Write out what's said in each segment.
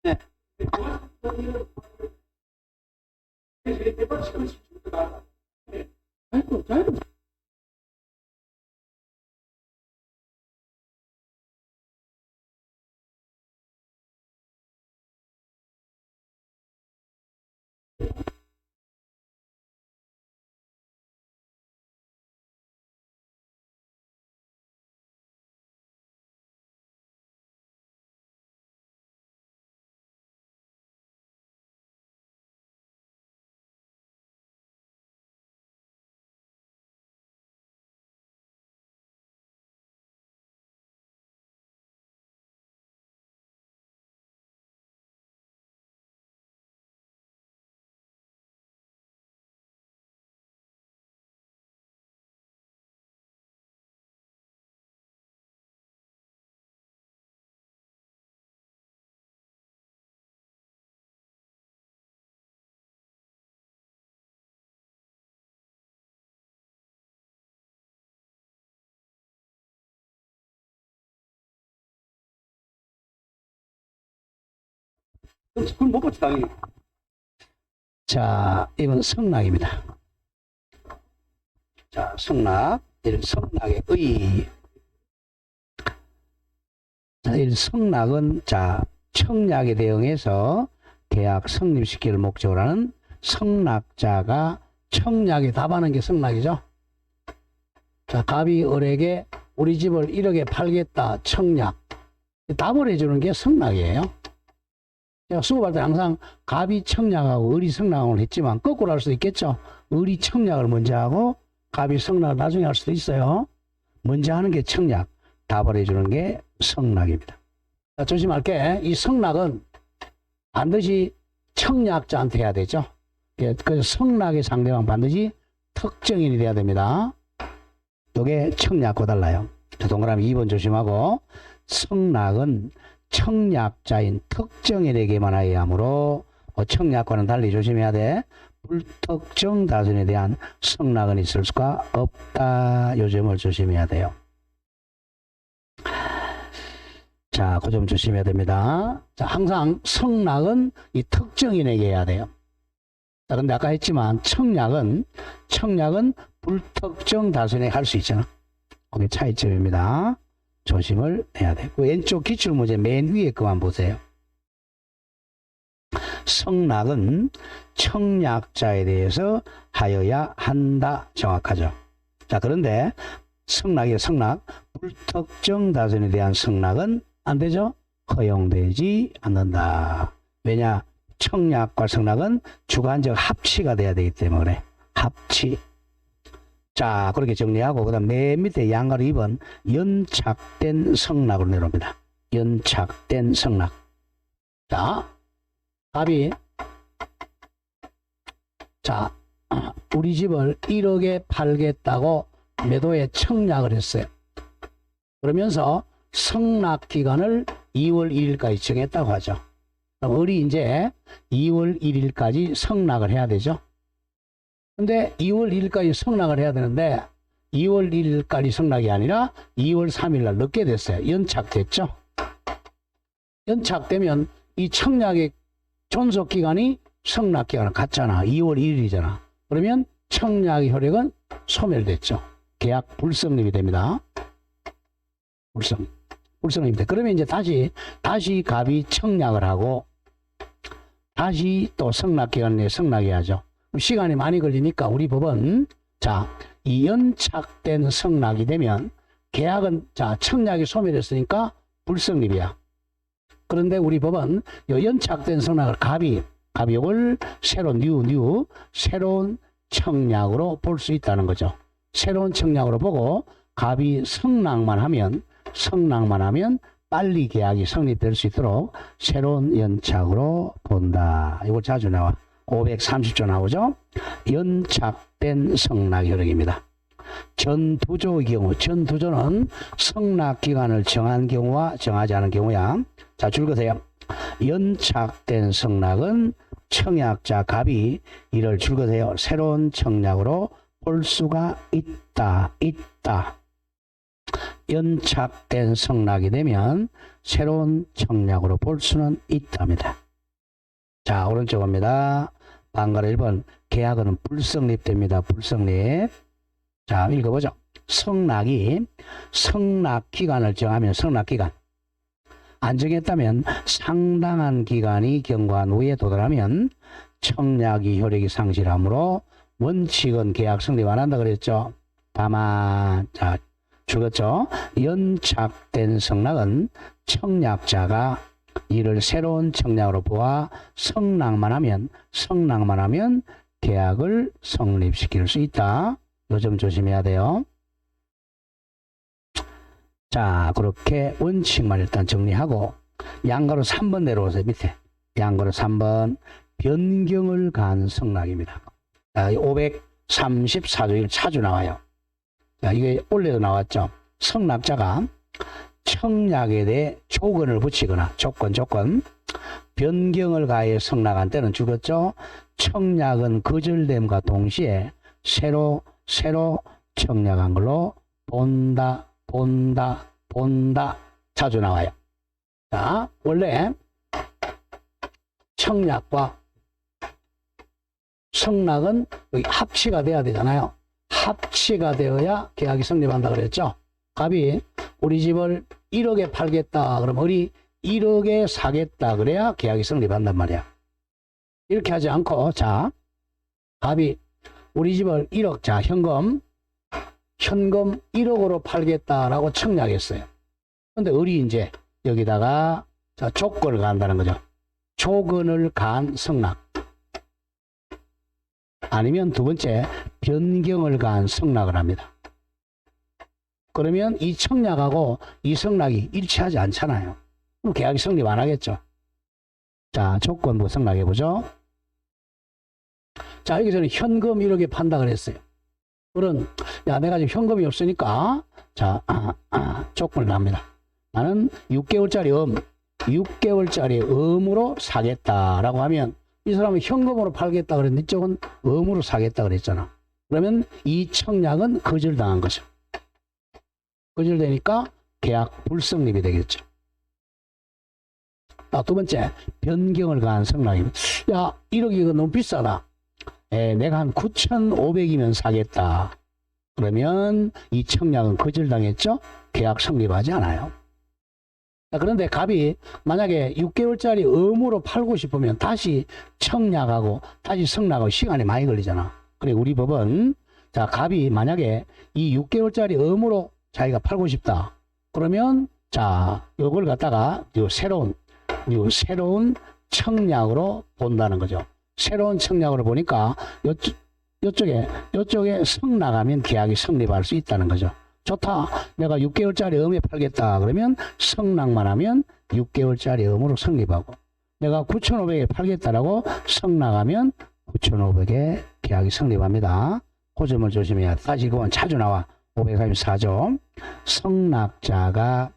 네. 아이고, 아이고. 그걸 못 봤지, 당연히. 자, 이건 성락입니다. 자, 성락. 성락의 의. 자, 이 성락은, 자, 청약에 대응해서 계약 성립시킬 목적으로 하는 성락자가 청약에 답하는 게 성락이죠. 자, 갑이 을에게 우리 집을 1억에 팔겠다, 청약. 답을 해주는 게 성락이에요. 제가 수업할 때 항상 갑이 청약하고 을이 성락을 했지만 거꾸로 할 수도 있겠죠. 을이 청약을 먼저 하고 갑이 성락을 나중에 할 수도 있어요. 먼저 하는 게 청약, 답을 해주는 게 성락입니다. 자, 조심할게. 이 성락은 반드시 청약자한테 해야 되죠. 그래서 성락의 상대방 반드시 특정인이 돼야 됩니다. 이게 청약과 달라요. 동그라미 2번 조심하고, 성락은 청약자인 특정인에게만 해야 하므로 청약과는 달리 조심해야 돼. 불특정 다수에 대한 성락은 있을 수가 없다. 요 점을 조심해야 돼요. 자, 그 점 조심해야 됩니다. 자, 항상 성락은 이 특정인에게 해야 돼요. 자, 근데 아까 했지만 청약은 불특정 다수에 할 수 있잖아. 그게 차이점입니다. 조심을 해야 돼요. 그 왼쪽 기출문제 맨 위에 그만 보세요. 성락은 청약자에 대해서 하여야 한다. 정확하죠. 자, 그런데 성락, 불특정 다수에 대한 성락은 안 되죠? 허용되지 않는다. 왜냐? 청약과 성락은 주관적 합치가 돼야 되기 때문에. 합치. 자, 그렇게 정리하고, 그 다음 맨 밑에 양가로 2번 연착된 성락으로 내려옵니다. 연착된 성락. 자, 갑이, 자, 우리 집을 1억에 팔겠다고 매도에 청약을 했어요. 그러면서 성락 기간을 2월 1일까지 정했다고 하죠. 그럼 을이 이제 2월 1일까지 성락을 해야 되죠. 근데 2월 1일까지 성락을 해야 되는데 2월 1일까지 성락이 아니라 2월 3일날 늦게 됐어요. 연착됐죠. 연착되면 이 청약의 존속기간이 성락기간을 같잖아. 2월 1일이잖아. 그러면 청약의 효력은 소멸됐죠. 계약 불성립이 됩니다. 불성립이 돼. 그러면 이제 다시 갑이 청약을 하고 다시 또 성락기간 내에 성락해야죠. 시간이 많이 걸리니까 우리 법은, 자, 이 연착된 성락이 되면 계약은, 자, 청약이 소멸했으니까 불성립이야. 그런데 우리 법은 이 연착된 성락을 갑이 이걸 새로운 청약으로 볼 수 있다는 거죠. 새로운 청약으로 보고 갑이 성락만 하면 빨리 계약이 성립될 수 있도록 새로운 연착으로 본다. 이거 자주 나와. 530조 나오죠. 연착된 성락 효력입니다. 전두조의 경우, 전두조는 성락 기간을 정한 경우와 정하지 않은 경우야. 자, 줄거세요. 연착된 성락은 청약자 갑이 이를 줄거세요. 새로운 청약으로 볼 수가 있다. 연착된 성락이 되면 새로운 청약으로 볼 수는 있답니다. 자, 오른쪽 봅니다. 방가로 1번 계약은 불성립됩니다. 불성립. 자, 읽어보죠. 성락이 성락기간을 정하면 성락기간 안 정했다면 상당한 기간이 경과한 후에 도달하면 청약이 효력이 상실하므로 원칙은 계약 성립 안 한다 그랬죠. 다만 자 죽었죠. 연착된 성락은 청약자가 이를 새로운 청약으로 보아 성락만 하면 계약을 성립시킬 수 있다. 요 점 조심해야 돼요. 자, 그렇게 원칙만 일단 정리하고 양가로 3번 내려오세요. 밑에 양가로 3번 변경을 가한 성락입니다. 자, 534조 1 차주 나와요. 자, 이게 원래도 나왔죠. 성락자가 청약에 대해 조건을 붙이거나 조건 변경을 가해 성락한 때는 죽었죠. 청약은 거절됨과 동시에 새로 청약한 걸로 본다 자주 나와요. 자, 원래 청약과 성락은 합치가 돼야 되잖아요. 합치가 되어야 계약이 성립한다 그랬죠. 갑이 우리 집을 1억에 팔겠다 그러면 우리 1억에 사겠다 그래야 계약이 성립한단 말이야. 이렇게 하지 않고 자 갑이 우리 집을 1억 자 현금 1억으로 팔겠다라고 청약했어요. 근데 우리 이제 여기다가 자 조건을 가한다는 거죠. 조건을 가한 성락 아니면 두 번째 변경을 가한 성락을 합니다. 그러면 이 청약하고 이 성락이 일치하지 않잖아요. 그럼 계약이 성립 안 하겠죠. 자, 조건부 성락해 보죠. 자, 여기서는 현금 1억에 판다 그랬어요. 그런 야 내가 지금 현금이 없으니까 자 조건을 합니다. 나는 6개월짜리 음으로 사겠다라고 하면 이 사람은 현금으로 팔겠다 그랬는데 이쪽은 음으로 사겠다 그랬잖아. 그러면 이 청약은 거절당한 거죠. 거절되니까 계약 불성립이 되겠죠. 두 번째 변경을 가한 성락입니다. 야 1억이 이거 너무 비싸다. 내가 한 9,500이면 사겠다. 그러면 이 청약은 거절당했죠. 계약 성립하지 않아요. 자, 그런데 갑이 만약에 6개월짜리 음으로 팔고 싶으면 다시 청약하고 다시 성락하고 시간이 많이 걸리잖아. 그래 우리 법은 자 갑이 만약에 이 6개월짜리 음으로 자기가 팔고 싶다. 그러면 자 이걸 갖다가 요 새로운 청약으로 본다는 거죠. 새로운 청약으로 보니까 요쪽에 성락하면 계약이 성립할 수 있다는 거죠. 좋다. 내가 6개월짜리 음에 팔겠다. 그러면 성락만 하면 6개월짜리 음으로 성립하고 내가 9,500에 팔겠다라고 성락하면 9,500에 계약이 성립합니다. 그 점을 조심해야 돼. 다시 그건 자주 나와. 534조. 성락자가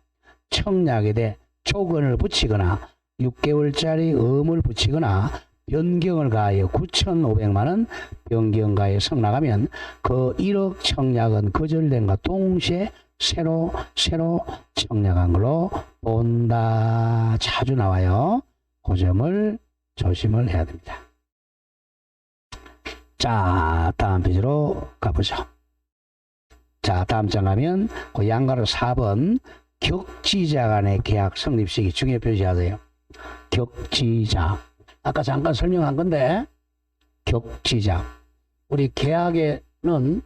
청약에 대해 조건을 붙이거나 6개월짜리 음을 붙이거나 변경을 가하여 9,500만 원 변경 가하여 성락하면 그 1억 청약은 거절된과 동시에 새로 청약한 걸로 본다. 자주 나와요. 그 점을 조심을 해야 됩니다. 자, 다음 페이지로 가보죠. 자, 다음 장 가면 그 양가로 4번 격지자 간의 계약 성립 시기 중요 표시하세요. 격지자. 아까 잠깐 설명한 건데 격지자. 우리 계약에는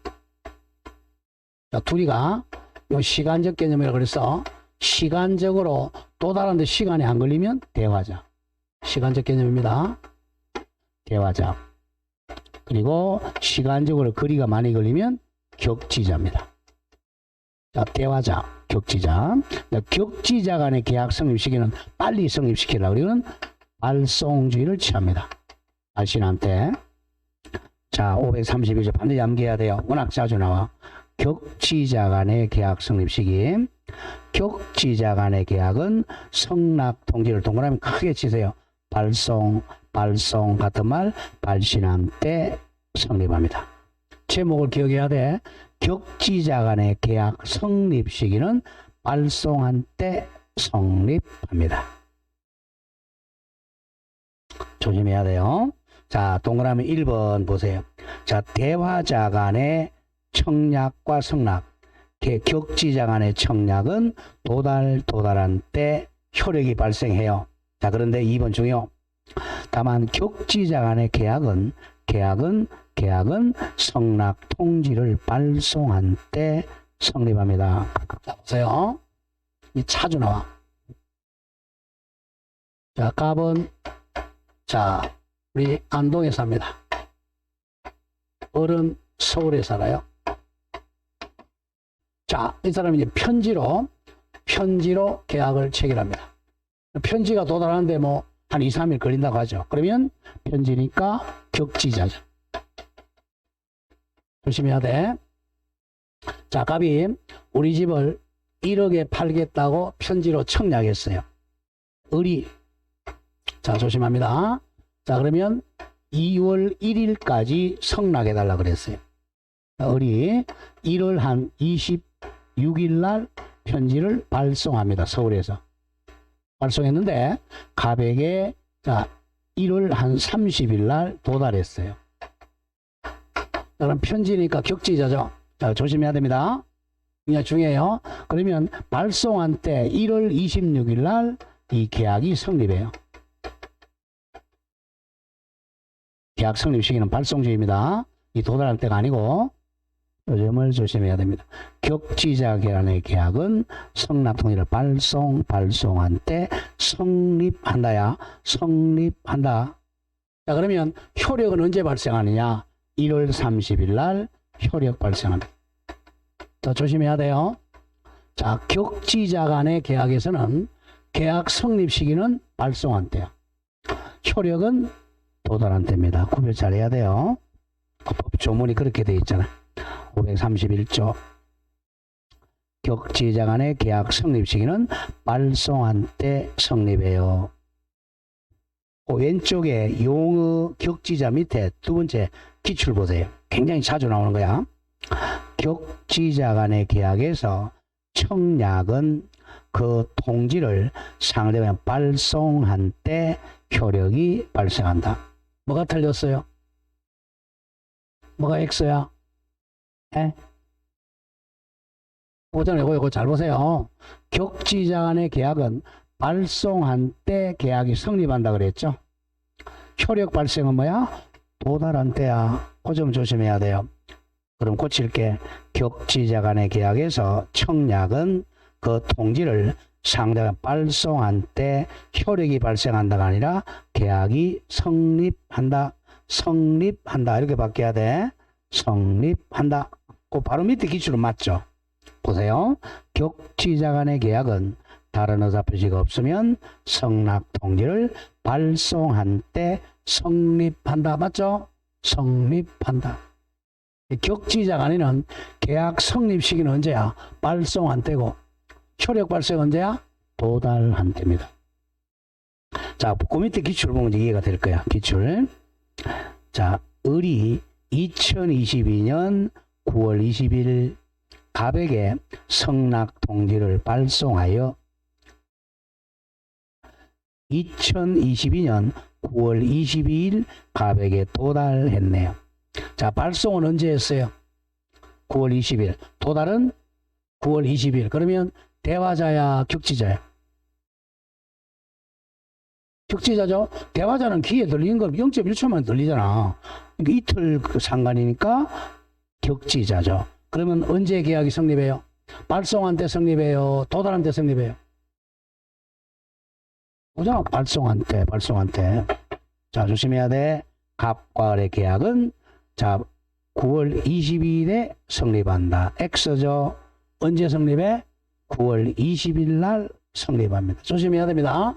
둘이가 요 시간적 개념이라 그래서 시간적으로 또 다른 데 시간이 안 걸리면 대화자. 시간적 개념입니다. 대화자. 그리고 시간적으로 거리가 많이 걸리면 격지자입니다. 자, 대화자, 격지자. 격지자 간의 계약 성립 시기는 빨리 성립시키려고 우리는 발송주의를 취합니다. 발신한테. 자, 531조 반드시 암기해야 돼요. 워낙 자주 나와. 격지자 간의 계약 성립 시기. 격지자 간의 계약은 성락 통지를 동그라미 크게 치세요. 발송 같은 말 발신한 때 성립합니다. 제목을 기억해야 돼. 격지자 간의 계약 성립 시기는 발송한 때 성립합니다. 조심해야 돼요. 자, 동그라미 1번 보세요. 자, 대화자 간의 청약과 성납, 격지자 간의 청약은 도달한 때 효력이 발생해요. 자, 그런데 2번 중요. 다만 격지자 간의 계약은 성납 통지를 발송한 때 성립합니다. 자, 보세요. 이 차주 나와. 자, 갑은 자, 우리 안동에 삽니다. 어른 서울에 살아요. 자, 이 사람이 이제 편지로 계약을 체결합니다. 편지가 도달하는데 뭐 한 2, 3일 걸린다고 하죠. 그러면 편지니까 격지자죠. 조심해야 돼. 자, 갑이 우리 집을 1억에 팔겠다고 편지로 청약했어요. 을이, 자, 조심합니다. 자, 그러면 2월 1일까지 성락해달라 그랬어요. 을이 1월 한 26일 날 편지를 발송합니다. 서울에서. 발송했는데 갑에게 자 1월 한 30일 날 도달했어요. 그럼 편지니까 격지자죠. 자, 조심해야 됩니다. 굉장히 중요해요. 그러면 발송한 때 1월 26일 날 이 계약이 성립해요. 계약 성립 시기는 발송주의입니다. 이 도달할 때가 아니고 이 점을 조심해야 됩니다. 격지자 간의 계약은 성납 통지를 발송한 때 성립한다야. 성립한다. 자, 그러면 효력은 언제 발생하느냐? 1월 30일 날 효력 발생합니다. 더 조심해야 돼요. 자, 격지자 간의 계약에서는 계약 성립 시기는 발송한 때야. 효력은 도달한 때입니다. 구별 잘해야 돼요. 법 조문이 그렇게 되어 있잖아. 531조. 격지자 간의 계약 성립 시기는 발송한 때 성립해요. 왼쪽에 용어 격지자 밑에 두 번째 기출 보세요. 굉장히 자주 나오는 거야. 격지자 간의 계약에서 청약은 그 통지를 상대방에 발송한 때 효력이 발생한다. 뭐가 틀렸어요? 뭐가 X야? 에? 보잖아요. 이거 잘 보세요. 격지자 간의 계약은 발송한 때 계약이 성립한다 그랬죠? 효력 발생은 뭐야? 도달한 때야. 그 점 조심해야 돼요. 그럼 고칠게. 격지자 간의 계약에서 청약은 그 통지를 상대가 발송한 때 효력이 발생한다가 아니라 계약이 성립한다. 이렇게 바뀌어야 돼. 성립한다. 그 바로 밑에 기출은 맞죠? 보세요. 격지자 간의 계약은 다른 의사 표시가 없으면 성납 통지를 발송한 때 성립한다. 맞죠? 성립한다. 격지자 간에는 계약 성립 시기는 언제야? 발송한 때고 효력 발생 언제야? 도달한 때입니다. 자, 그 밑에 기출 보면 이해가 될 거야. 기출. 자, 을이 2022년 9월 20일 갑에게 성낙 통지를 발송하여 2022년 9월 22일 갑에게 도달했네요. 자, 발송은 언제 했어요? 9월 20일. 도달은 9월 20일. 그러면 대화자야, 격지자야? 격지자죠? 대화자는 귀에 들리는 건 0.1초만 들리잖아. 그러니까 이틀 상관이니까 격지자죠. 그러면 언제 계약이 성립해요? 발송한 때 성립해요? 도달한 때 성립해요? 보잖아. 발송한 때. 자, 조심해야 돼. 갑과 을의 계약은 자 9월 22일에 성립한다. X죠. 언제 성립해? 9월 20일 날 성립합니다. 조심해야 됩니다.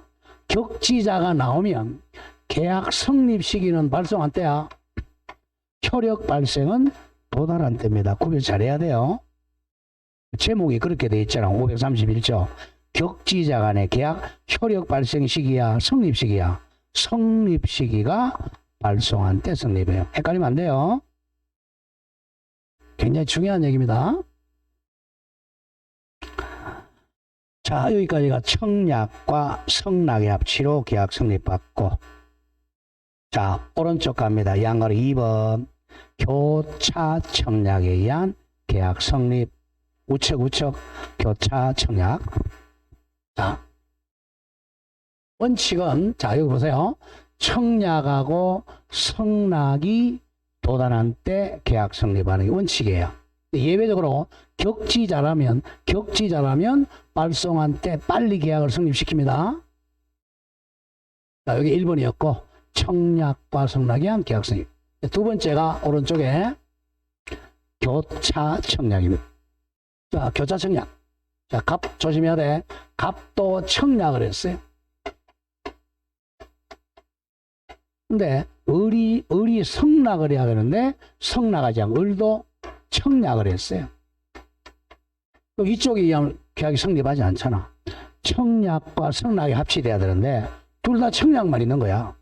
격지자가 나오면 계약 성립 시기는 발송한 때야. 효력 발생은 도달한 때입니다. 구별 잘해야 돼요. 제목이 그렇게 돼 있잖아. 531조. 격지자 간의 계약 효력 발생 시기야, 성립 시기야? 성립 시기가 발송한 때 성립해요. 헷갈리면 안 돼요. 굉장히 중요한 얘기입니다. 자, 여기까지가 청약과 성락의 합치로 계약 성립받고, 자, 오른쪽 갑니다. 양가로 2번. 교차 청약에 의한 계약 성립. 우측 교차 청약. 자, 원칙은, 자, 여기 보세요. 청약하고 성락이 도달한 때 계약 성립하는 게 원칙이에요. 예외적으로 격지자라면 발송한 때 빨리 계약을 성립시킵니다. 자, 여기 1번이었고, 청약과 성락에 의한 계약 성립. 두 번째가 오른쪽에 교차 청약입니다. 자, 교차 청약. 자, 갑 조심해야 돼. 갑도 청약을 했어요. 근데 을이 성락을 해야 되는데 성락하지 않고 을도 청약을 했어요. 이쪽에 의하면 계약이 성립하지 않잖아. 청약과 성락이 합치돼야 되는데 둘 다 청약만 있는 거야.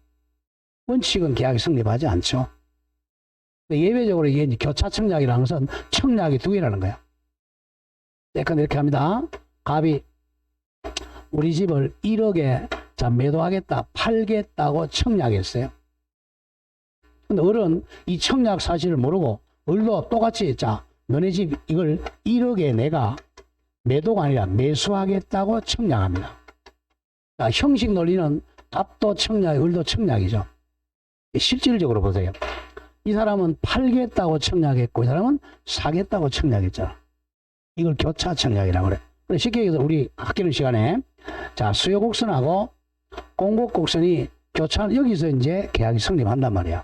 원칙은 계약이 성립하지 않죠. 예외적으로 이게 이제 교차 청약이라는 것은 청약이 두 개라는 거야. 약간 이렇게 합니다. 갑이 우리 집을 1억에 자 매도하겠다, 팔겠다고 청약했어요. 근데 을은 이 청약 사실을 모르고 을도 똑같이 자 너네 집 이걸 1억에 내가 매도가 아니라 매수하겠다고 청약합니다. 자, 형식 논리는 갑도 청약, 을도 청약이죠. 실질적으로 보세요. 이 사람은 팔겠다고 청약했고 이 사람은 사겠다고 청약했잖아. 이걸 교차 청약이라고 그래. 그래 쉽게 얘기해서 우리 학기는 시간에 자 수요곡선하고 공곡곡선이 교차 여기서 이제 계약이 성립한단 말이야.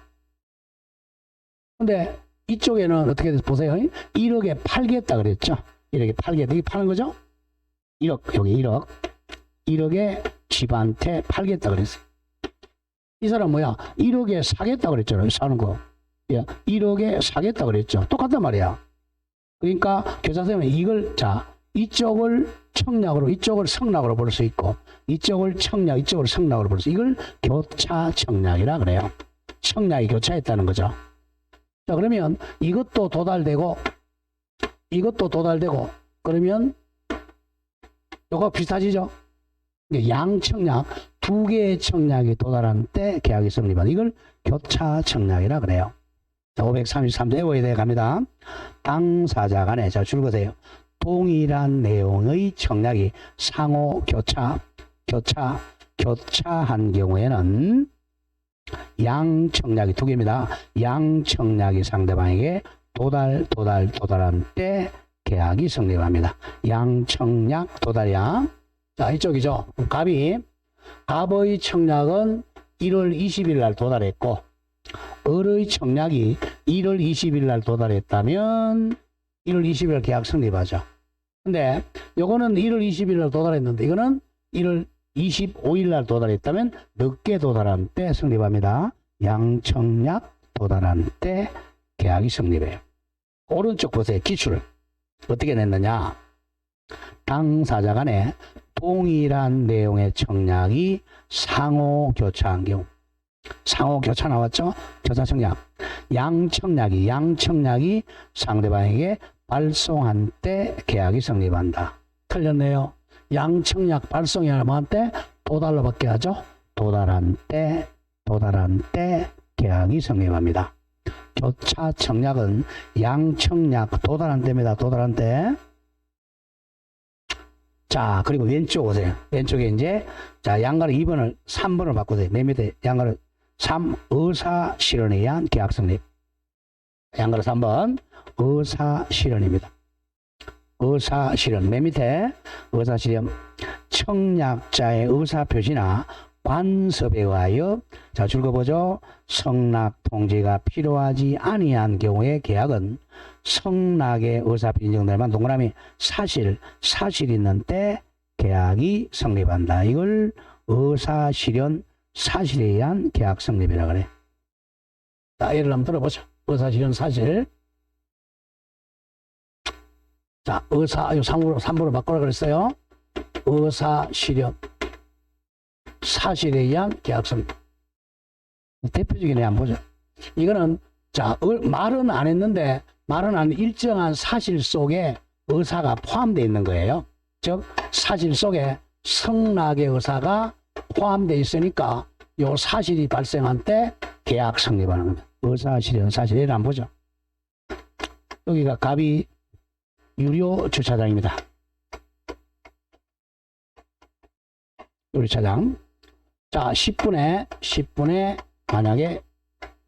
근데 이쪽에는 어떻게 돼서 보세요. 1억에 팔겠다 그랬죠. 1억에 팔겠다. 이게 파는 거죠? 1억 여기 1억 1억에 집한테 팔겠다 그랬어요. 이 사람 뭐야? 1억에 사겠다 그랬잖아요. 사는 거. 야, 1억에 사겠다 그랬죠. 똑같단 말이야. 그러니까 교사선생님은 이걸 자 이쪽을 청약으로 이쪽을 성락으로 볼 수 있고 이쪽을 청약 이쪽을 성락으로 볼 수 이걸 교차 청약이라 그래요. 청약이 교차했다는 거죠. 자 그러면 이것도 도달되고 그러면 이거 비슷하시죠? 양청약 두 개의 청약이 도달한 때 계약이 성립한 이걸 교차 청약이라 그래요. 자, 533조 외워야 돼 갑니다. 당사자 간에 자 줄거세요. 동일한 내용의 청약이 상호 교차한 경우에는 양청약이 두 개입니다. 양청약이 상대방에게 도달한 때 계약이 성립합니다. 양청약 도달량. 자 이쪽이죠. 갑의 청약은 1월 20일 날 도달했고 을의 청약이 1월 20일 날 도달했다면 1월 20일 날 계약 성립하죠. 근데 요거는 1월 20일 날 도달했는데 이거는 1월 25일 날 도달했다면 늦게 도달한 때 성립합니다. 양청약 도달한 때 계약이 성립해요. 오른쪽 보세요. 기출을 어떻게 냈느냐. 당사자 간에 동일한 내용의 청약이 상호 교차한 경우 상호 교차 나왔죠? 교차 청약. 양청약이 상대방에게 발송한 때 계약이 성립한다. 틀렸네요. 양청약 발송이 한 때 도달로 받게 하죠. 도달한 때 계약이 성립합니다. 교차 청약은 양청약 도달한 때입니다. 도달한 때. 자, 그리고 왼쪽 오세요. 왼쪽에 이제 자, 양가로 2번을 3번을 바꾸세요. 맨 밑에 양가로 3 의사 실현에 의한 계약 성립. 양가로 3번 의사 실현입니다. 의사 실현. 맨 밑에 의사 실현. 청약자의 의사 표시나 관습에 의하여 자, 줄거보죠. 성락 통지가 필요하지 아니한 경우의 계약은 성락의 의사표 인정될만 동그라미 사실 있는 때 계약이 성립한다. 이걸 의사 실현 사실에 의한 계약 성립이라 그래. 자, 예를 한번 들어보죠. 의사 실현 사실. 자, 의사, 이 3부로 바꾸라 그랬어요. 의사 실현 사실에 의한 계약 성립. 대표적인 애 한번 보죠. 이거는 자, 말은 안 했는데 말은 안 일정한 사실 속에 의사가 포함되어 있는 거예요. 즉 사실 속에 성락의 의사가 포함되어 있으니까 요 사실이 발생한 때 계약 성립하는 겁니다. 의사실현 사실이라 한번 보죠. 여기가 갑이 유료 주차장입니다. 유료 주차장. 자, 10분에 만약에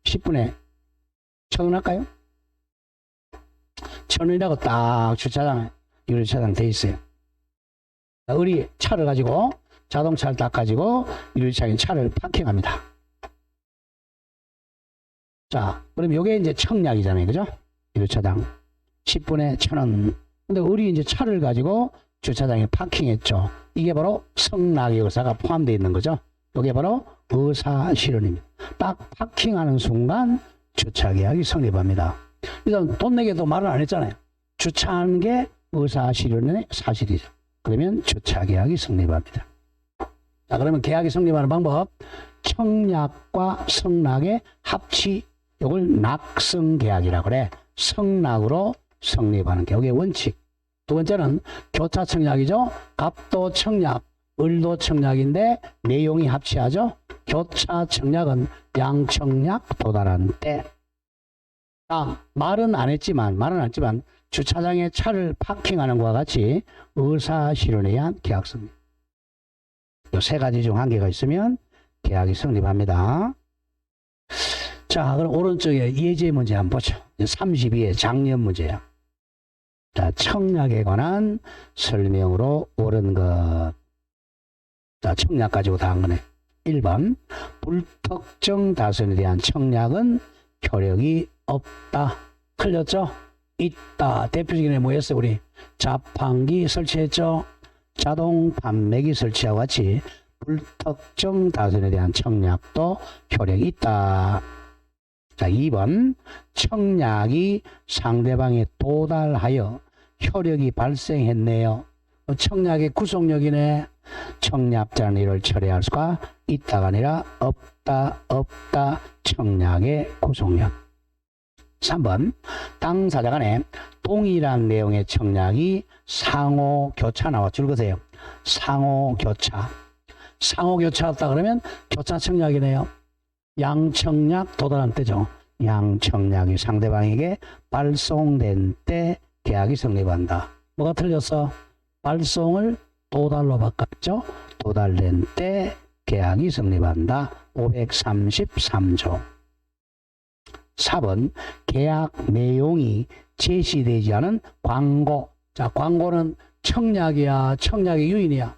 10분에 1,000원 할까요? 1,000원이라고 딱 주차장, 유료 주차장 돼 있어요. 우리 차를 가지고, 자동차를 딱 가지고 유료 주차장에 차를 파킹합니다. 자, 그럼 요게 이제 청약이잖아요. 그죠? 유료 주차장. 10분에 1,000원. 근데 우리 이제 차를 가지고 주차장에 파킹했죠. 이게 바로 성락의 의사가 포함되어 있는 거죠. 이게 바로 의사실현입니다. 딱 파킹하는 순간 주차계약이 성립합니다. 일단 돈 내게도 말을 안 했잖아요. 주차하는 게 의사실현의 사실이죠. 그러면 주차계약이 성립합니다. 자, 그러면 계약이 성립하는 방법. 청약과 성락의 합치, 이걸 낙성계약이라고 그래. 성락으로 성립하는 계약의 원칙. 두 번째는 교차청약이죠. 갑도청약, 을도청약인데 내용이 합치하죠. 교차청약은 양청약 도달한 때. 자, 말은 안 했지만 주차장에 차를 파킹하는 것과 같이 의사실현에 의한 계약 성립. 이 세 가지 중 한 개가 있으면 계약이 성립합니다. 자, 그럼 오른쪽에 예제 문제 한번 보죠. 32의 작년 문제야. 자, 청약에 관한 설명으로 옳은 것. 자, 청약 가지고 다 한 거네. 1번. 불특정 다선에 대한 청약은 효력이 없다. 틀렸죠? 있다. 대표적인 뭐였어요? 우리 자판기 설치했죠? 자동 판매기 설치하고 같이 불특정 다선에 대한 청약도 효력이 있다. 자, 2번. 청약이 상대방에 도달하여 효력이 발생했네요. 청약의 구속력이네. 청약자는 이를 처리할 수가 있다가 아니라 없다. 청약의 구속력. 3번. 당사자 간에 동일한 내용의 청약이 상호교차 나와 줄거세요. 상호교차. 상호교차였다 그러면 교차 청약이네요. 양청약 도달한 때죠. 양청약이 상대방에게 발송된 때 계약이 성립한다. 뭐가 틀렸어? 발송을 도달로 바꿨죠. 도달된 때 계약이 성립한다. 533조. 4번. 계약 내용이 제시되지 않은 광고. 자, 광고는 청약이야, 청약의 유인이야?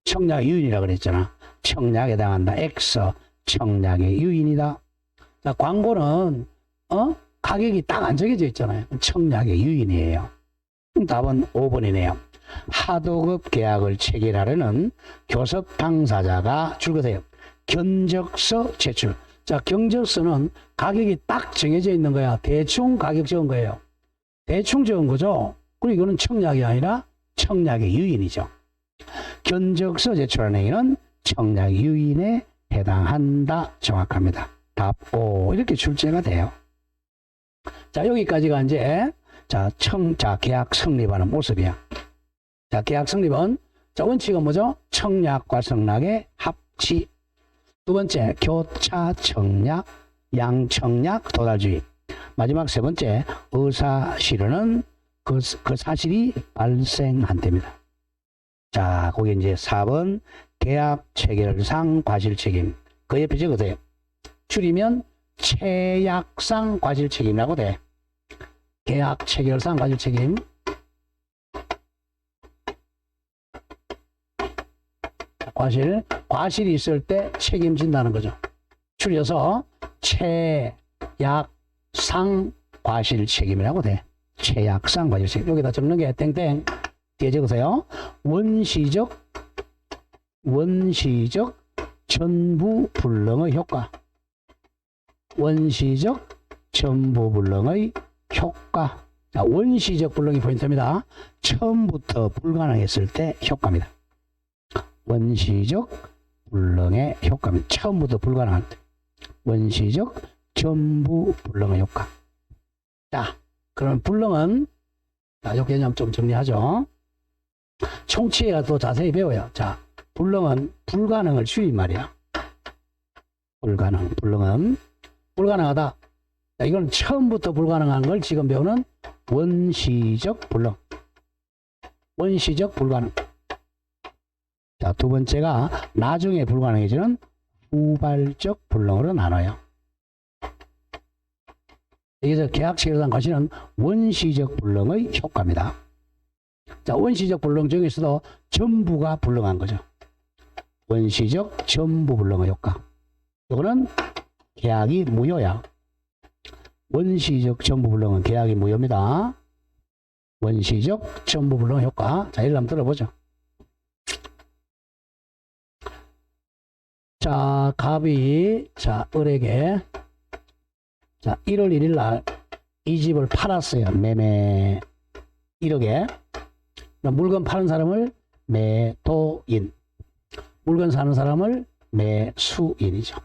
청약의 유인이라 그랬잖아. 청약에 해당한다. X. 청약의 유인이다. 자, 광고는 가격이 딱 안 정해져 있잖아요. 청약의 유인이에요. 답은 5번이네요. 하도급 계약을 체결하려는 교섭 당사자가 줄거세요. 견적서 제출. 자, 견적서는 가격이 딱 정해져 있는 거야. 대충 가격 적은 거예요. 대충 적은 거죠. 그리고 이거는 청약이 아니라 청약의 유인이죠. 견적서 제출하는 행위는 청약 유인에 해당한다. 정확합니다. 답 5. 이렇게 출제가 돼요. 자, 여기까지가 이제 자, 계약 성립하는 모습이야. 자, 계약 성립은 자, 원칙은 뭐죠? 청약과 성락의 합치. 두 번째, 교차 청약, 양청약 도달주의. 마지막 세 번째, 의사실현은 그 사실이 발생한답니다. 자, 거기 이제 4번 계약 체결상 과실 책임. 그 옆에 적으세요. 줄이면 체약상 과실 책임이라고 돼. 계약 체결상 과실 책임. 과실이 있을 때 책임진다는 거죠. 줄여서 체약상 과실 책임이라고 돼. 체약상 과실 책임. 여기다 적는 게 땡땡. 뒤에 적으세요. 원시적 전부 불능의 효과. 원시적 전부 불능의 효과. 자, 원시적 불능이 포인트입니다. 처음부터 불가능했을 때 효과입니다. 원시적 불능의 효과입니다. 처음부터 불가능할 때. 원시적 전부 불능의 효과. 자, 그럼 불능은, 자, 요 개념 좀 정리하죠. 총치해야 또 자세히 배워요. 자, 불능은 불가능을 줄인 말이야. 불능은 불가능하다. 자, 이건 처음부터 불가능한 걸 지금 배우는 원시적 불능. 원시적 불가능. 자, 두 번째가 나중에 불가능해지는 후발적 불능으로 나눠요. 여기서 계약체계상 과실은 원시적 불능의 효과입니다. 자, 원시적 불능 중에서도 전부가 불능한 거죠. 원시적 전부 불능의 효과. 이거는 계약이 무효야. 원시적 전부 불능은 계약이 무효입니다. 원시적 전부 불능 효과. 자, 이를 한번 들어보죠. 자, 갑이, 자, 을에게, 자, 1월 1일 날 이 집을 팔았어요. 매매 1억에. 물건 파는 사람을 매도인, 물건 사는 사람을 매수인이죠.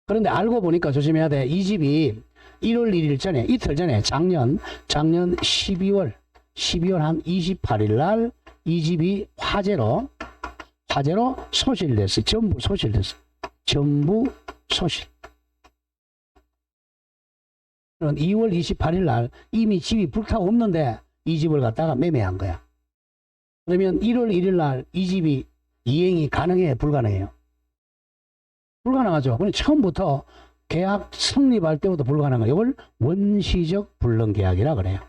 그런데 알고 보니까 조심해야 돼. 이 집이 1월 1일 전에, 이틀 전에, 작년 12월 한 28일 날 이 집이 화재로 소실됐어요. 전부 소실됐어요. 전부 소실. 2월 28일 날 이미 집이 불타고 없는데 이 집을 갖다가 매매한 거야. 그러면 1월 1일 날 이 집이 이행이 가능해요? 불가능해요? 불가능하죠. 그럼 처음부터 계약 성립할 때부터 불가능한 거예요. 이걸 원시적 불능계약이라 그래요.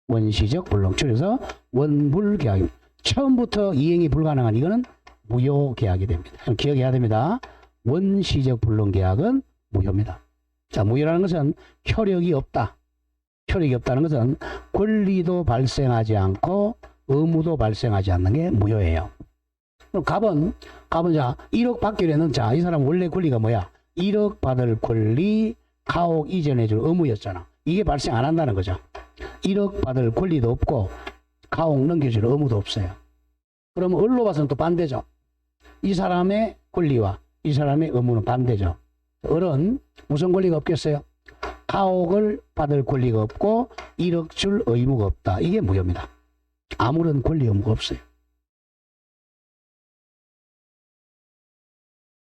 원시적 불능. 줄여서 원불계약입니다. 처음부터 이행이 불가능한 이거는 무효계약이 됩니다. 기억해야 됩니다. 원시적 불능계약은 무효입니다. 자, 무효라는 것은 효력이 없다. 효력이 없다는 것은 권리도 발생하지 않고 의무도 발생하지 않는 게 무효예요. 그럼 갑은 자, 1억 받기로 했는 자, 이 사람 원래 권리가 뭐야? 1억 받을 권리, 가옥 이전해줄 의무였잖아. 이게 발생 안 한다는 거죠. 1억 받을 권리도 없고 가옥 넘겨줄 의무도 없어요. 그러면 을로 봐서는 또 반대죠. 이 사람의 권리와 이 사람의 의무는 반대죠. 을은 무슨 권리가 없겠어요? 가옥을 받을 권리가 없고 1억 줄 의무가 없다. 이게 무효입니다. 아무런 권리 의무가 없어요.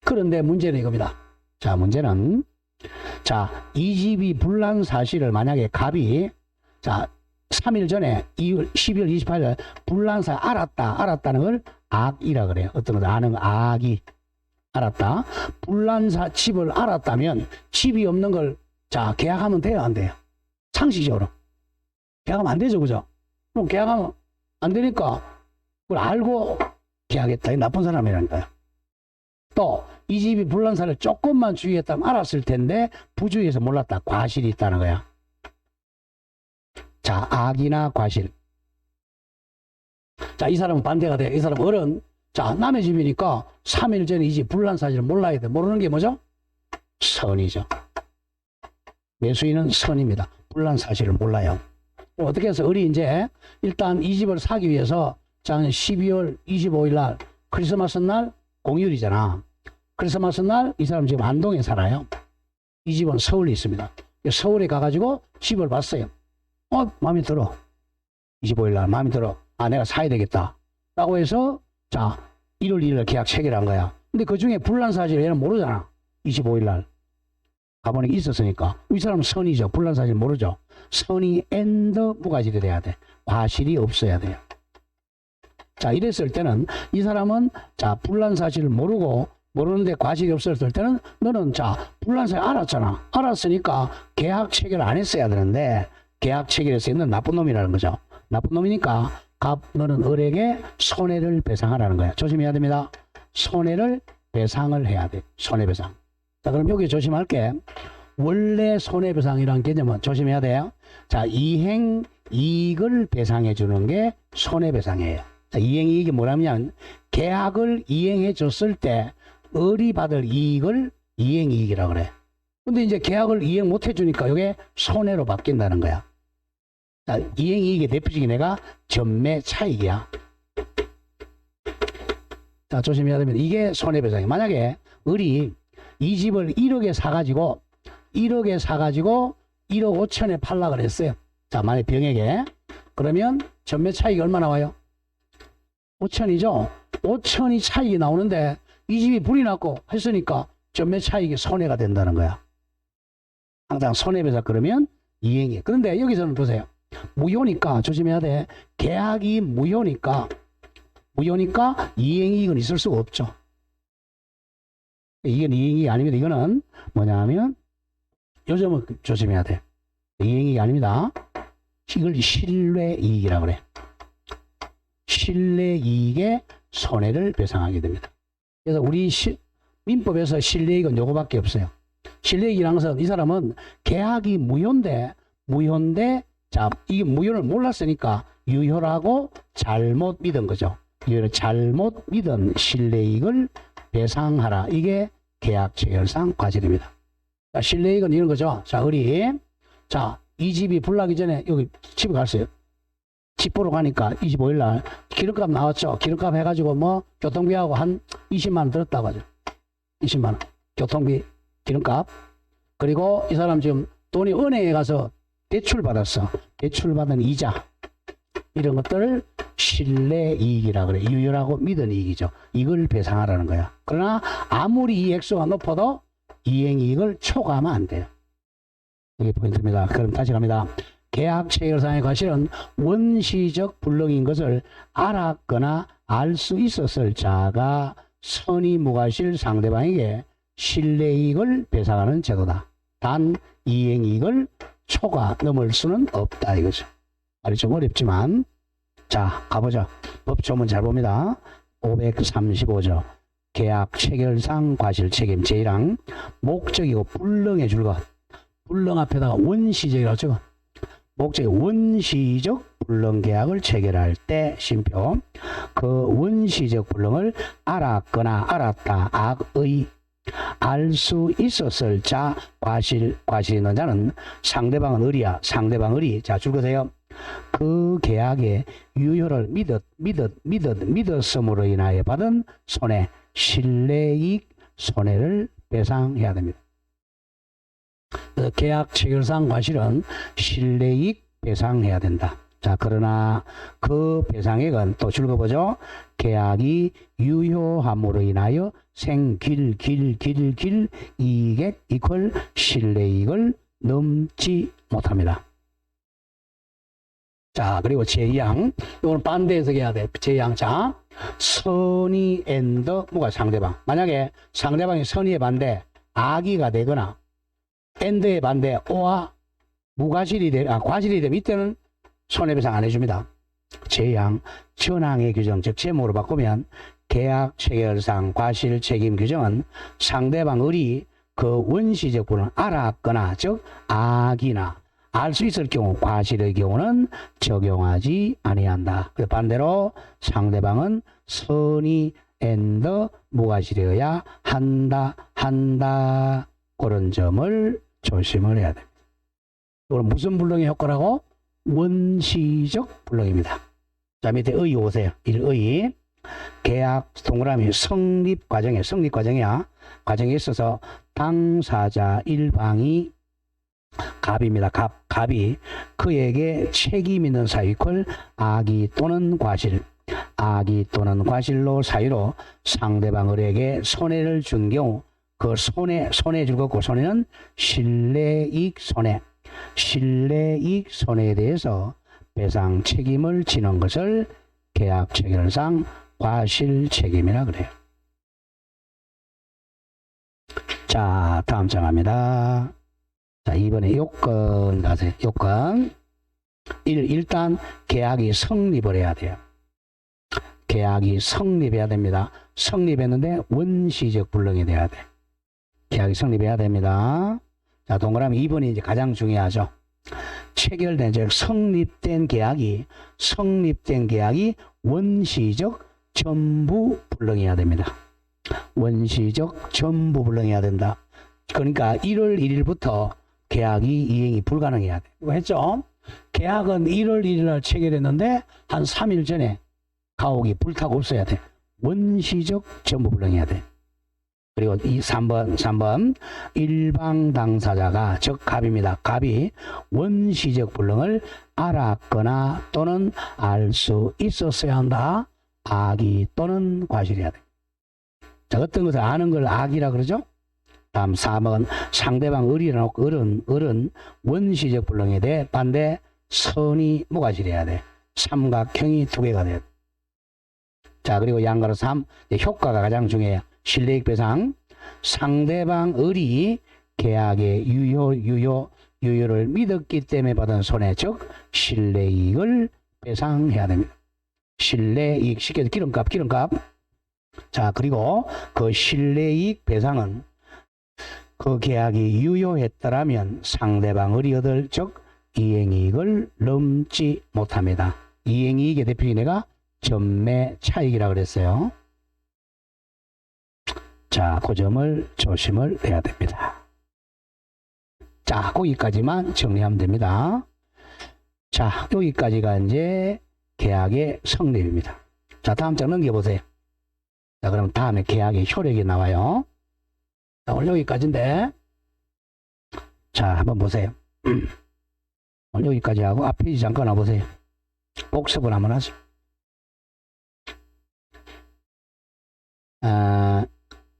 그런데 문제는 이겁니다. 자, 문제는, 자, 이 집이 불난 사실을 만약에 갑이, 자, 3일 전에 12월 28일 불난 사실 알았다는 걸 악이라 그래요. 어떤 거 아는 악이. 알았다. 불난사 집을 알았다면 집이 없는 걸, 자, 계약하면 돼요, 안 돼요? 상식적으로 계약하면 안 되죠, 그죠? 그럼 계약하면 안 되니까 그걸 알고 계약했다. 이 나쁜 사람이라니까요. 또 이 집이 불난사를 조금만 주의했다면 알았을 텐데 부주의해서 몰랐다. 과실이 있다는 거야. 자, 악이나 과실. 자, 이 사람은 반대가 돼요. 이 사람 을은, 자, 남의 집이니까 3일 전에 이 집 불난 사실을 몰라야 돼. 모르는 게 뭐죠? 선이죠. 매수인은 선입니다. 불난 사실을 몰라요. 어떻게 해서 을이 이제 일단 이 집을 사기 위해서 작년 12월 25일 날 크리스마스 날 공휴일이잖아. 크리스마스 날 이 사람 지금 안동에 살아요. 이 집은 서울에 있습니다. 서울에 가가지고 집을 봤어요. 마음에 들어. 25일 날 마음에 들어. 아, 내가 사야 되겠다. 라고 해서, 자, 1월 1일 날 계약 체결한 거야. 근데 그 중에 불난 사실 얘는 모르잖아. 25일 날. 가보니까 있었으니까. 이 사람은 선이죠. 불난 사실 모르죠. 선이 앤더 무가실이 돼야 돼. 과실이 없어야 돼요. 자, 이랬을 때는 이 사람은, 자, 불난 사실을 모르는데 과실이 없었을 때는 너는, 자, 불난 사실 알았잖아. 알았으니까 계약 체결 안 했어야 되는데 계약 체결해서 있는 나쁜 놈이라는 거죠. 나쁜 놈이니까 너는 을에게 손해를 배상하라는 거야. 조심해야 됩니다. 손해를 배상을 해야 돼. 손해배상. 자, 그럼 여기 조심할게. 원래 손해배상이라는 개념은 조심해야 돼요. 자, 이행 이익을 배상해 주는 게 손해배상이에요. 자, 이행 이익이 뭐냐면 계약을 이행해 줬을 때 을이 받을 이익을 이행 이익이라고 그래. 근데 이제 계약을 이행 못 해주니까 이게 손해로 바뀐다는 거야. 자, 이행 이익의 대표적인 애가 전매 차익이야. 자, 조심해야 됩니다. 이게 손해배상이에요. 만약에 을이 이 집을 1억에 사가지고 1억 5천에 팔라 그랬어요. 자, 만약 병에게. 그러면 전매 차익이 얼마나 와요? 5천이죠? 5천이 차익이 나오는데 이 집이 불이 났고 했으니까 전매 차익이 손해가 된다는 거야. 항상 손해배상 그러면 이행이. 그런데 여기서는 보세요. 무효니까 조심해야 돼. 계약이 무효니까 이행이익은 있을 수가 없죠. 이건 이행이익이 아닙니다. 이거는 뭐냐 하면 요즘은 조심해야 돼. 이행이익이 아닙니다. 이걸 실외이익이라고 그래. 실외이익의 손해를 배상하게 됩니다. 그래서 우리 민법에서 실외이익은 요거밖에 없어요. 실외이익이라는 것은 이 사람은 계약이 무효인데 자, 이게 무효를 몰랐으니까 유효라고 잘못 믿은 거죠. 유효를 잘못 믿은 실외이익을 배상하라. 이게 계약 체결상 과실입니다. 자, 실외이익은 이런 거죠. 자, 자, 이 집이 불나기 전에 여기 집에 갔어요. 집 보러 가니까 25일 날 기름값 나왔죠. 기름값 해가지고 뭐 교통비하고 한 20만 원 들었다고 하죠. 20만 원. 교통비, 기름값. 그리고 이 사람 지금 돈이 은행에 가서 대출 받았어. 대출 받은 이자. 이런 것들을 실내이익이라 그래. 유효라고 믿은 이익이죠. 이걸 배상하라는 거야. 그러나 아무리 이 액수가 높아도 이행이익을 초과하면 안 돼요. 이게 포인트입니다. 그럼 다시 갑니다. 계약 체결상의 과실은 원시적 불능인 것을 알았거나 알 수 있었을 자가 선의무과실 상대방에게 실내이익을 배상하는 제도다. 단 이행이익을 초과 넘을 수는 없다 이거죠. 말이 좀 어렵지만 자 가보죠. 법조문 잘 봅니다. 535조 계약 체결상 과실 책임 제1항 목적이고 불능의 줄것. 불능 앞에다가 원시적이라고 하죠. 목적이 원시적 불능 계약을 체결할 때 심표. 그 원시적 불능을 알았거나 알았다. 악의 알 수 있었을 자 과실 있는 자는 상대방은 의리야. 상대방 의리. 자 줄거세요. 그 계약의 유효를 믿었음으로 인하여 받은 손해 실내이익 손해를 배상해야 됩니다. 계약 체결상 과실은 실내이익 배상해야 된다. 자, 그러나 그 배상액은 또 줄거보죠. 계약이 유효함으로 인하여 생길 이익액 이퀄 실내이익을 넘지 못합니다. 자, 그리고 제2항. 이거는 반대 해석해야 돼. 제2항. 자, 선의 앤더 뭐가 상대방. 만약에 상대방이 선의의 반대 악의가 되거나 앤더의 반대 오와 무과실이 과실이 되면 이때는 손해배상 안 해줍니다. 제2항 전항의 규정 즉 제목으로 바꾸면 계약 체결상 과실 책임 규정은 상대방 의리 그 원시적 불은 알았거나 즉 악이나 알 수 있을 경우 과실의 경우는 적용하지 아니한다. 반대로 상대방은 선의 앤더 무과실이어야 한다. 그런 점을 조심을 해야 됩니다. 이건 무슨 불능의 효과라고? 원시적 불능입니다. 자, 밑에 의 오세요. 1의 계약 동그라미 성립 과정이야. 과정에 있어서 당사자 일방이 갑입니다. 갑이 그에게 책임 있는 사유권 악의 또는 과실로 사유로 상대방에게 손해를 준 경우 그 손해 줄 거고 손해는 실내이익 손해에 대해서 배상 책임을 지는 것을 계약 체결상 과실 책임이라 그래요. 자, 다음 장 갑니다. 자, 이번에 요건 가세요. 요건. 일단 계약이 성립을 해야 돼요. 계약이 성립해야 됩니다. 성립했는데 원시적 불능이 돼야 돼. 계약이 성립해야 됩니다. 자, 동그라미 2번이 이제 가장 중요하죠. 체결된, 즉, 성립된 계약이 원시적 전부 불능해야 됩니다. 원시적 전부 불능해야 된다. 그러니까 1월 1일부터 계약이 이행이 불가능해야 돼. 이거 했죠? 계약은 1월 1일 날 체결했는데 한 3일 전에 가옥이 불타고 없어야 돼. 원시적 전부 불능해야 돼. 그리고 3번 일방 당사자가 즉 갑입니다. 갑이 원시적 불능을 알았거나 또는 알 수 있었어야 한다. 악이 또는 과실이어야 돼. 자, 어떤 것을 아는 걸 악이라 그러죠. 다음 4번 상대방 을이라 놓고 을은 원시적 불능에 대해 반대 선이 무과실이어야 돼. 삼각형이 2개가 돼야 돼. 자, 그리고 양가로 3 효과가 가장 중요해요. 실내익 배상. 상대방 을이 계약의 유효를 믿었기 때문에 받은 손해 즉 실내이익을 배상해야 됩니다. 실내이익 쉽게 기름값. 자, 그리고 그 실내이익 배상은 그 계약이 유효했더라면 상대방 을이 얻을 즉 이행이익을 넘지 못합니다. 이행이익의 대표이 내가 전매 차익이라고 그랬어요. 자, 그 점을 조심을 해야 됩니다. 자, 거기까지만 정리하면 됩니다. 자, 여기까지가 이제 계약의 성립입니다. 자, 다음 장 넘겨보세요. 자, 그럼 다음에 계약의 효력이 나와요. 자, 오늘 여기까지인데, 자, 한번 보세요. 오늘 여기까지 하고 앞 페이지 잠깐 와보세요. 복습을 한번 하세요.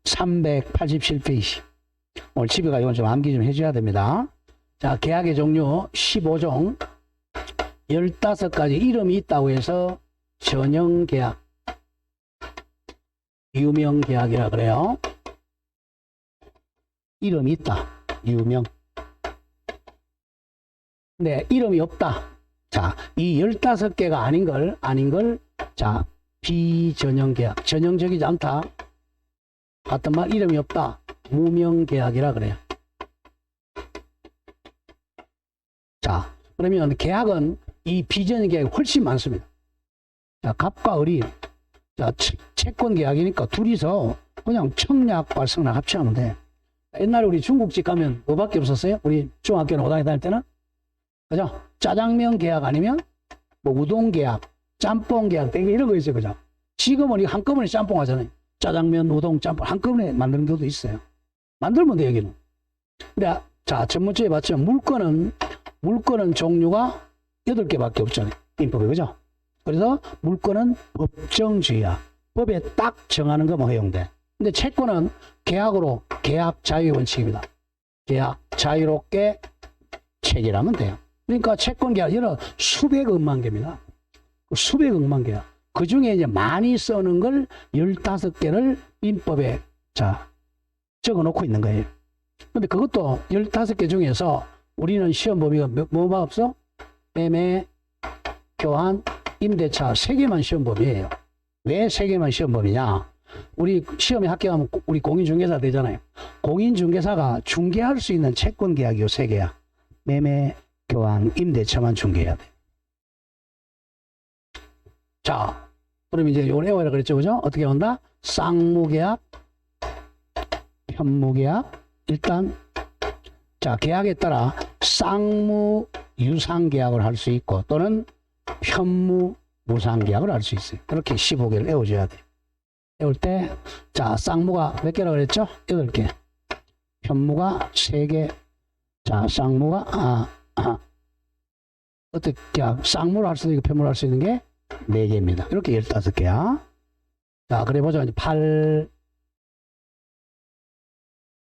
387페이지. 오늘 집에 가 이건 좀 암기 좀 해줘야 됩니다. 자, 계약의 종류 15종 15가지 이름이 있다고 해서 전형계약, 유명계약이라 그래요. 이름이 있다. 유명. 네, 이름이 없다. 자, 이 15개가 아닌 걸, 자, 비전형계약. 전형적이지 않다. 같은 말 이름이 없다. 무명계약이라 그래요. 자, 그러면 계약은 이 비전형계약이 훨씬 많습니다. 자, 갑과 을이 자, 채권계약이니까 둘이서 그냥 청약과 승낙 합치하면 돼. 옛날에 우리 중국집 가면 뭐밖에 없었어요? 우리 중학교나 고등학교 다닐 때는? 그죠? 짜장면 계약 아니면 뭐 우동 계약, 짬뽕 계약 되게 이런 거 있어요. 그죠? 지금은 이거 한꺼번에 짬뽕 하잖아요. 짜장면, 우동, 짬뽕 한꺼번에 만드는 경우도 있어요. 만들면 돼, 여기는. 근데 자, 전문적에 봤지만 물건은 종류가 8개밖에 없잖아요. 민법에, 그죠? 그래서 물건은 법정주의야. 법에 딱 정하는 것만 허용돼. 근데 채권은 계약 자유의 원칙입니다. 계약 자유롭게 체결하면 돼요. 그러니까 채권 계약 여러 수백억만 개입니다. 수백억만 개야. 그 중에 이제 많이 쓰는 걸 15개를 민법에 자 적어 놓고 있는 거예요. 근데 그것도 15개 중에서 우리는 시험 범위가 뭐가 없어? 매매, 교환, 임대차 3개만 시험 범위예요. 왜 3개만 시험 범위냐? 우리 시험에 합격하면 우리 공인중개사 되잖아요. 공인중개사가 중개할 수 있는 채권 계약이 요 3개야. 매매, 교환, 임대차만 중개해야 돼. 자, 그럼 이제 요걸 외워라 그랬죠, 그죠? 어떻게 한다? 쌍무계약, 편무계약. 일단 자, 계약에 따라 쌍무 유상계약을 할 수 있고 또는 편무 무상계약을 할 수 있어요. 그렇게 15개를 외워줘야 돼. 외울 때, 자, 쌍무가 몇 개라고 그랬죠? 8개. 편무가 3개. 자, 쌍무가, 어떻게, 쌍무를 할 수도 있고, 편무를 할 수 있는 게 4개입니다. 이렇게 15개야. 자, 그래 보자. 이제 8.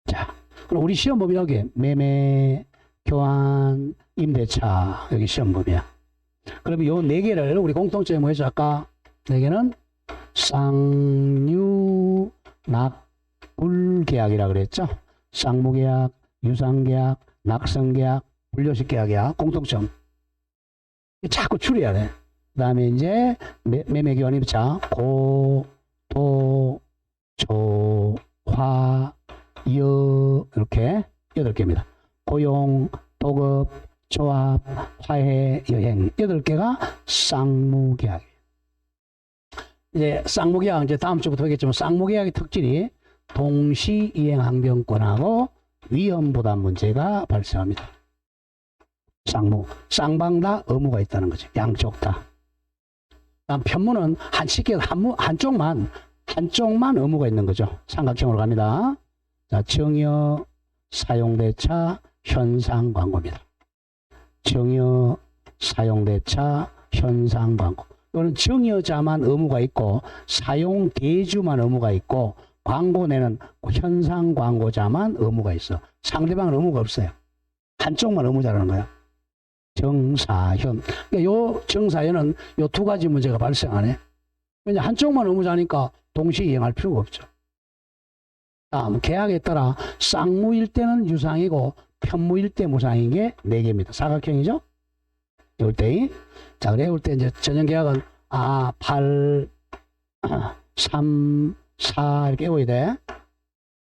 자, 그럼 우리 시험 범위 여기, 매매, 교환, 임대차, 여기 시험 범위야. 그러면 요 4개를 우리 공통점에 뭐 했죠? 아까 4개는 쌍유낙불계약이라 그랬죠. 쌍무계약, 유상계약, 낙성계약, 분료식계약이야. 공통점. 자꾸 줄여야 돼. 그 다음에 이제 매매교환 임대차 고, 도, 조, 화, 여 이렇게 8개입니다. 고용, 도급, 조합, 화해, 여행 8개가 쌍무계약이에요. 이제 쌍무계약 이제 다음 주부터 보겠지만 쌍무계약의 특질이 동시 이행 항변권하고 위험 부담 문제가 발생합니다. 쌍무, 쌍방 다 의무가 있다는 거죠. 양쪽 다. 다음 편무는 한쪽만 의무가 있는 거죠. 삼각형으로 갑니다. 자, 정여 사용대차 현상 광고입니다. 정여 사용대차 현상 광고. 이거는 정여자만 의무가 있고 사용대주만 의무가 있고 광고 내는 현상 광고자만 의무가 있어. 상대방은 의무가 없어요. 한쪽만 의무자라는 거야. 정사현. 그러니까 요 정사현은 요 두 가지 문제가 발생 안 해. 왜냐 한쪽만 의무자니까 동시에 이행할 필요가 없죠. 다음 계약에 따라 쌍무일 때는 유상이고 편무일 때 무상인 게 4개입니다. 사각형이죠? 이럴 때. 자, 그래 올 때 이제 전형 계약은 8, 3, 4 이렇게 외워야 돼.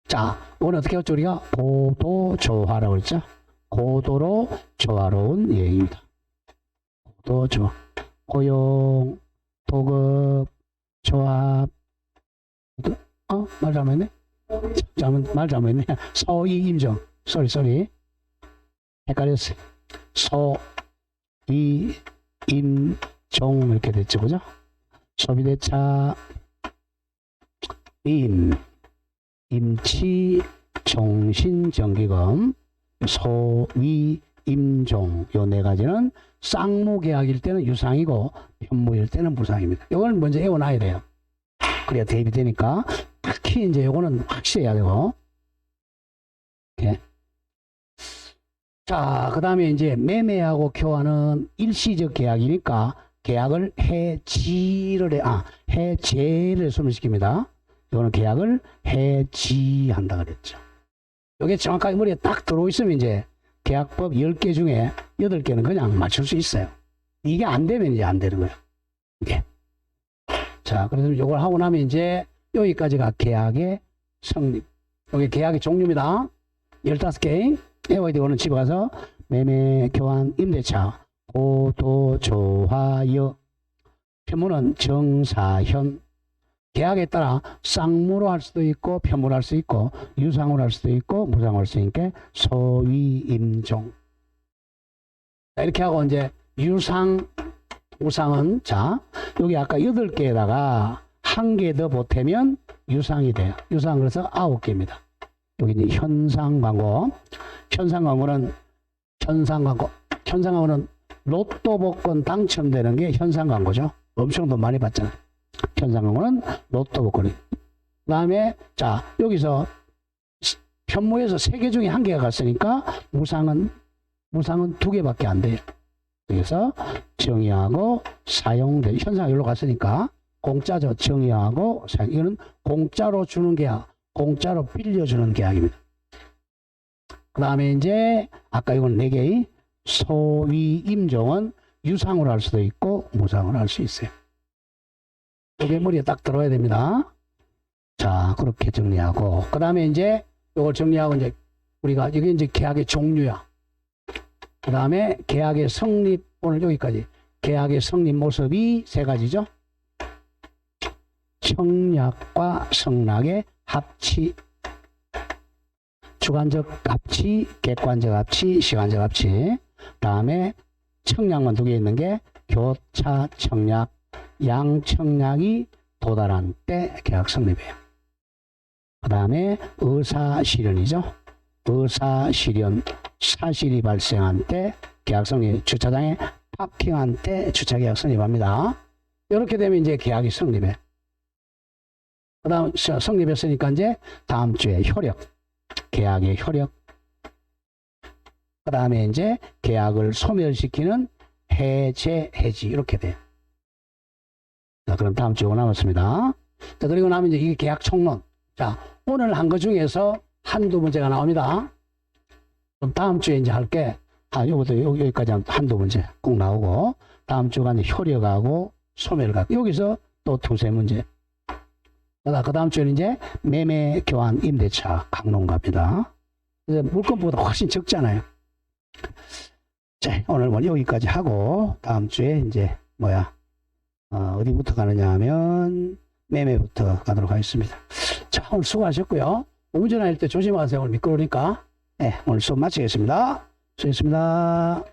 자, 이건 어떻게 했죠? 우리가 고도조화라고 했죠? 고도로 조화로운 예입니다. 고도조화. 고용, 도급, 조합. 말 잘못했네? 말 잘못했네. 소위 임정. 쏘리. 헷갈렸어요. 소위 임종 이렇게 됐죠, 그죠? 소비대차 임치 종신정기금 소위 임종 요 4가지는 쌍무계약일 때는 유상이고 편무일 때는 무상입니다. 이걸 먼저 외워놔야 돼요. 그래야 대입이 되니까. 특히 이제 요거는 확실히 해야 되고. 이렇게. 자, 그 다음에 이제 매매하고 교환은 일시적 계약이니까 계약을 해제를 소멸시킵니다. 이거는 계약을 해지한다 그랬죠. 이게 정확하게 머리에 딱 들어있으면 이제 계약법 10개 중에 8개는 그냥 맞출 수 있어요. 이게 안 되면 이제 안 되는 거예요. 이게. 자, 그래서 이걸 하고 나면 이제 여기까지가 계약의 성립. 여기 계약의 종류입니다. 15개. 외워야 되고는 집에 가서 매매, 교환, 임대차, 고도, 조화여. 편무는 정사현. 계약에 따라 쌍무로 할 수도 있고 편무로 할 수 있고 유상으로 할 수도 있고 무상으로 할 수 있으니까 소위 임종. 이렇게 하고 이제 유상, 무상은 자 여기 아까 8개에다가 1개 더 보태면 유상이 돼요. 유상 그래서 9개입니다. 여기 이제 현상 광고. 현상 광고는 로또 복권 당첨되는 게 현상 광고죠. 엄청 돈 많이 받잖아요. 현상 광고는 로또 복권이. 그 다음에 자 여기서 편무에서 3개 중에 1개가 갔으니까 무상은 2개밖에 안 돼요. 그래서 정의하고 사용된 현상이 여기로 갔으니까 공짜죠. 정의하고 사용. 이거는 공짜로 주는 계약, 공짜로 빌려주는 계약입니다. 그 다음에 이제 아까 이건 4개의 소위 임종은 유상으로 할 수도 있고 무상으로 할 수 있어요. 이게 머리에 딱 들어야 됩니다. 자, 그렇게 정리하고 그 다음에 이제 이걸 정리하고 이제 우리가 이게 이제 계약의 종류야. 그 다음에 계약의 성립, 오늘 여기까지 계약의 성립 모습이 3가지죠. 청약과 성락의 합치, 주관적 합치, 객관적 합치, 시간적 합치. 다음에 청약만 2개 있는 게 교차 청약, 양청약이 도달한 때 계약 성립이에요. 그 다음에 의사실현이죠. 의사실현, 사실이 발생한 때 계약 성립, 주차장에 파킹한 때 주차계약 성립합니다. 이렇게 되면 이제 계약이 성립해. 그 다음 성립했으니까 이제 다음 주에 효력, 계약의 효력. 그 다음에 이제 계약을 소멸시키는 해제, 해지 이렇게 돼요. 자, 그럼 다음 주에 남았습니다. 자, 그리고 나면 이제 이게 계약 총론. 자, 오늘 한 거 중에서 한두 문제가 나옵니다. 그럼 다음 주에 이제 할게. 요것도 여기까지 한두 문제 꼭 나오고, 다음 주가 이제 효력하고 소멸각. 여기서 또 2-3문제. 그 다음 주에는 이제 매매, 교환, 임대차, 강론갑니다. 물건보다 훨씬 적잖아요. 자, 오늘 여기까지 하고, 다음 주에 이제 어디부터 가느냐 하면 매매부터 가도록 하겠습니다. 자, 오늘 수고하셨고요. 운전할 때 조심하세요. 오늘 미끄러우니까. 네, 오늘 수업 마치겠습니다. 수고했습니다.